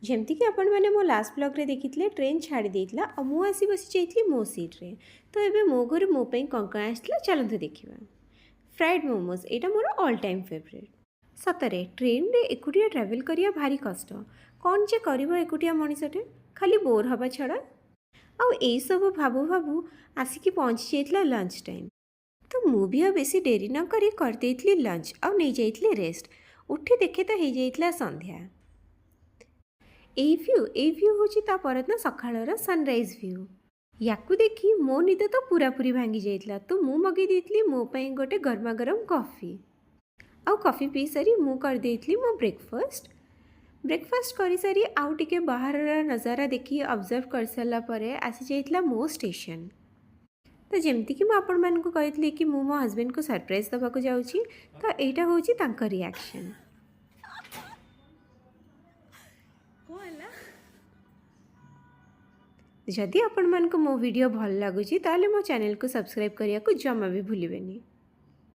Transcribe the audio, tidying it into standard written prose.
जमती कि आपण मैंने मो लास्ट ब्लॉग रे देखिथिले ट्रेन छाड़ी देइतला आ मु आसी बसी जाइतली मो सीट रे। तो एबे मो घर मो पई कोन कोन आसला चलंतु देखिबा। फ्राइड मोमोज एटा मोर ऑल टाइम फेवरेट। सतरे ट्रेन रे एकुटिया ट्रैवल करिया भारी कष्ट। कौन जे करिवो एकुटिया मनीषटे खाली बोर हवा छड़ा। आ एई सब भाबू भाबू आसिकी पहुंची जाइतला लंच टाइम। तो मु भी बेसी डेरी न करी कर देइतली लंच आ नहीं जाइतली रेस्ट। उठी देखे तो हो जाइतला संध्या। এই ভিউ হচ্ছে ତା ପରଦିନ ସକାଳର ସନରାଇଜ୍ ଭ୍ୟୁ। ୟାକୁ ଦେଖି ମୋ ନିଦ ତ ପୁରାପୁରି ଭାଙ୍ଗି ଯାଇଥିଲା। ତ ମୁଁ ମଗାଇ ଦେଇଥିଲି ମୋ ପାଇଁ ଗୋଟେ ଗରମା ଗରମ କଫି। ଆଉ କଫି ପିଇ ସାରି ମୁଁ କରିଦେଇଥିଲି ମୋ ବ୍ରେକଫାଷ୍ଟ କରିସାରି ଆଉ ଟିକେ ବାହାରର ନଜାରା ଦେଖି ଅବଜର୍ଭ କରିସାରିଲା ପରେ ଆସିଯାଇଥିଲା ମୋ ଷ୍ଟେସନ୍। ତ ଯେମିତିକି ମୁଁ ଆପଣମାନଙ୍କୁ କହିଥିଲି କି ମୁଁ ମୋ ହଜବେଣ୍ଡକୁ ସରପ୍ରାଇଜ୍ ଦେବାକୁ ଯାଉଛି, ତ ଏଇଟା ହେଉଛି ତାଙ୍କ ରିଆକ୍ସନ୍। जदि आपण मानक मो वीडियो भल लगुच ताले मो चैनल को सब्सक्राइब करने को जमा भी भूलिबेनी।